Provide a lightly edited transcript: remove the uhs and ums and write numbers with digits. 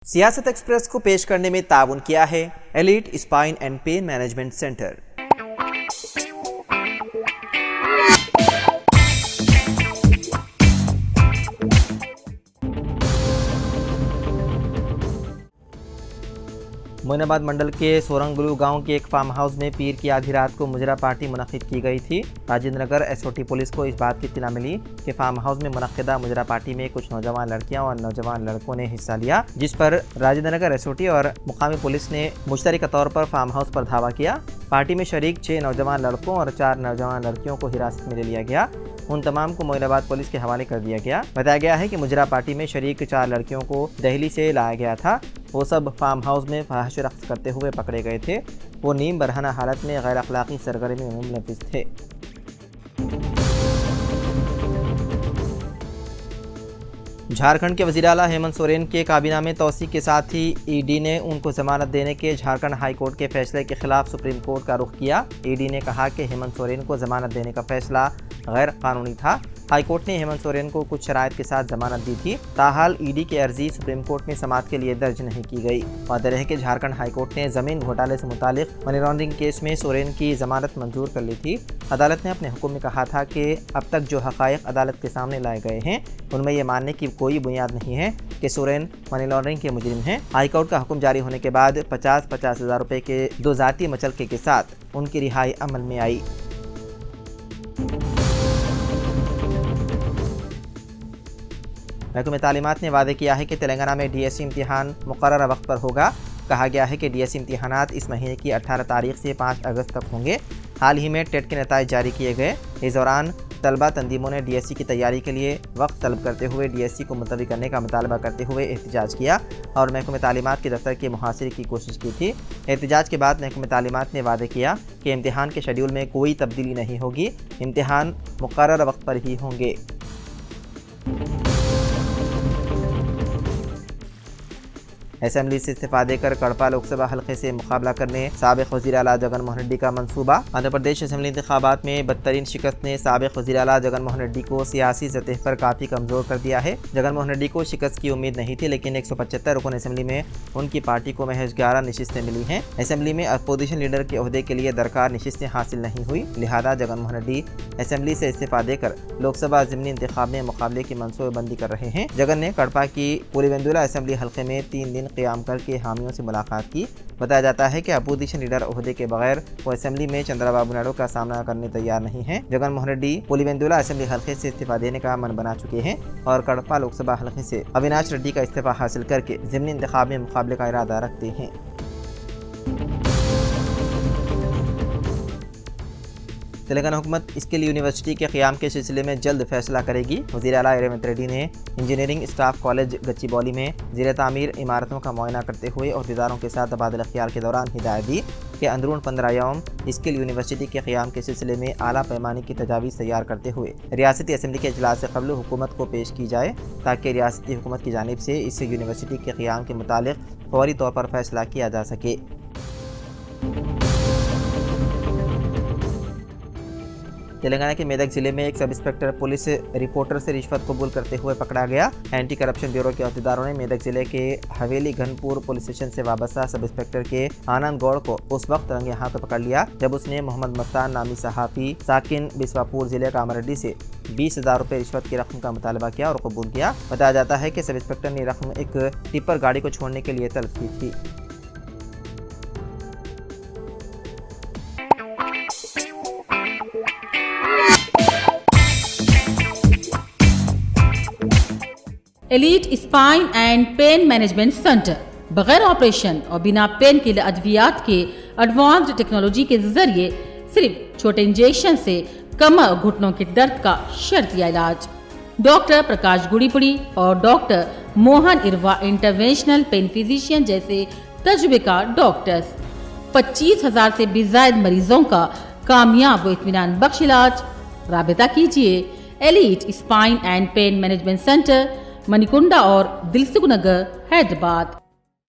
सियासत एक्सप्रेस को पेश करने में ताउन किया है elite spine and pain management centre. Moinabad Mandal के सोरंगलू गांव के एक फार्म हाउस में पीर की आधी रात को मुजरा पार्टी मुनक्किद की गई थी। राजेंद्र नगर एसओटी पुलिस को इस बात की इत्तला मिली कि फार्म हाउस में मुनक्किदा मुजरा पार्टी में कुछ नौजवान लड़कियां और नौजवान लड़कों ने हिस्सा लिया, जिस पर राजेंद्र नगर एसओटी और मुकामी पुलिस ने मुश्तरका तौर पर फार्म हाउस पर धावा किया। पार्टी में शरीक 6 नौजवान लड़कों और 4 नौजवान लड़कियों को हिरासत में ले लिया गया। उन तमाम को मोइनाबाद पुलिस के हवाले कर दिया गया। बताया गया है कि मुजरा पार्टी में शरीक 4 लड़कियों को दिल्ली से लाया गया था। वो सब फार्म हाउस में फहाश रक़्स करते हुए पकड़े गए थे। वो नीम बरहना हालत में गैर अखलाकी सरगर्मी में मुलविस थे। झारखंड के वज़ीर आला हेमंत सोरेन के काबीना में तौसी के साथ ही ईडी ने उनको जमानत देने के झारखंड हाई कोर्ट के फैसले के खिलाफ सुप्रीम कोर्ट का रुख किया। ईडी ने कहा कि हेमंत सोरेन को जमानत देने का फैसला गैर कानूनी था। हाई कोर्ट ने हेमंत सोरेन को कुछ शराइत के साथ जमानत दी थी। ताहाल ईडी की अर्जी सुप्रीम कोर्ट में समाअत के लिए दर्ज नहीं की गई। वादे रहे कि झारखंड हाई कोर्ट ने जमीन घोटाले से मुतालिक मनी लॉन्ड्रिंग केस में सोरेन की जमानत मंजूर कर ली थी। अदालत ने अपने हुक्म में कहा था कि अब तक जो हक़ाइक़ अदालत के सामने लाए गए हैं उनमें यह मानने की कोई बुनियाद नहीं है कि सोरेन मनी लॉन्ड्रिंग के मुजरिम हैं। हाई कोर्ट का हुक्म जारी होने के बाद 50,000 रुपए के 2 ज़ाती मचलके के साथ उनकी रिहाई अमल में आई। महकमे तालीमात ने वादे किया है कि तेलंगाना में डीएससी इम्तिहान मुकर्रर वक्त पर होगा। कहा गया है कि डीएससी इम्तिहानात इस महीने की 18 तारीख से 5 अगस्त तक होंगे। हाल ही में टेट के नताइज जारी किए गए। इस दौरान तलबा तंजीमों ने डीएससी की तैयारी के लिए वक्त तलब करते हुए डीएससी को मुलतवी करने का मुतालबा करते हुए एहतजाज किया और महकमे तालीमात के दफ्तर के मुहासिरे की कोशिश की थी। एहतजाज के बाद महकमे तालीमात ने वादे किया कि इम्तिहान के शेड्यूल में कोई तब्दीली नहीं होगी, इम्तिहान मुकर्रर वक्त पर ही होंगे। असेंबली से इस्तीफा देकर कड़पा लोकसभा हल्के से मुकाबला करने साबिक वज़ीर आला जगन मोहन रेड्डी का मंसूबा। आंध्र प्रदेश असेंबली इंतखाबात में बदतरीन शिकस्त ने साबिक वज़ीर आला जगन मोहन रेड्डी को सियासी सतह पर काफ़ी कमज़ोर कर दिया है। जगन मोहन रेड्डी को शिकस्त की उम्मीद नहीं थी, लेकिन 175 रुकन असेंबली में उनकी पार्टी को महज 11 नशिस्तें मिली हैं। असेंबली में अपोजिशन लीडर के ओहदे के लिए दरकार नशिस्तें हासिल नहीं हुई, लिहाजा जगन मोहन रेड्डी असेंबली से इस्तीफा देकर लोकसभा ज़िमनी इंतखाब में मुकाबले की मनसूबेबंदी कर रहे हैं। जगन ने कड़पा की पुलिवेंदुला असेंबली हल्के में 3 दिन क़याम करके हामियों से मुलाकात की। बताया जाता है कि अपोजिशन लीडर ओहदे के बगैर वो असेंबली में चंद्रबाबू नायडू का सामना करने तैयार नहीं है। जगन मोहन रेड्डी पुलिवेंदुला असेंबली हल्के से इस्तीफा देने का मन बना चुके हैं और कड़पा लोकसभा हल्के से अविनाश रेड्डी का इस्तीफा हासिल करके ज़िमनी इंतखाब में मुकाबले का इरादा रखते हैं। तेलंगाना हुकूमत स्किल यूनिवर्सिटी के क़याम के सिलसिले में जल्द फैसला करेगी। वज़ीर आला रेवंत रेड्डी ने इंजीनियरिंग स्टाफ कॉलेज गच्चीबौली में ज़ेर तामीर इमारतों का मुआयना करते हुए अहदेदारों के साथ तबादला ख्याल के दौरान हिदायत दी कि अंदरून 15 यौम स्किल यूनिवर्सिटी के क़याम के सिलसिले में आला पैमाने की तजावीज़ तैयार करते हुए रियासती असम्बली के इजलास से क़ब्ल हुकूमत को पेश की जाए, ताकि रियासती हुकूमत की जानिब से इस यूनिवर्सिटी के क़याम के मुतालिक फौरी तौर पर फैसला किया जा सके। तेलंगाना के मेदक जिले में एक सब इंस्पेक्टर पुलिस रिपोर्टर से रिश्वत कबूल करते हुए पकड़ा गया। एंटी करप्शन ब्यूरो के अहदेदारों ने मेदक जिले के हवेली घनपुर पुलिस स्टेशन से वाबस्ता सब इंस्पेक्टर के आनंद गौड़ को उस वक्त रंगे हाथों पकड़ लिया जब उसने मोहम्मद मस्तान नामी सहाफ़ी साकिन बिस्वापुर जिले का अमरेड्डी से 20,000 रुपये रिश्वत की रकम का मुतालबा किया और कबूल किया। बताया जाता है कि सब इंस्पेक्टर ने रकम एक टिप्पर गाड़ी को छोड़ने के लिए तलब की थी। Elite spine and pain management centre बगैर ऑपरेशन और बिना पेन के अद्वियात के एडवांस्ड टेक्नोलॉजी के जरिए सिर्फ छोटे इंजेक्शन से कमर और घुटनों के दर्द का शर्तिया इलाज। डॉक्टर प्रकाश गुड़ीपुड़ी और doctor Mohan Irva interventional pain physician जैसे तजुर्बेकार डॉक्टर्स 25,000 से भी ज्यादा मरीजों का कामयाब व इत्मीनान बख्श इलाज। राबिता कीजिए elite spine and pain management centre, Manikunda और दिलसुख नगर, हैदराबाद।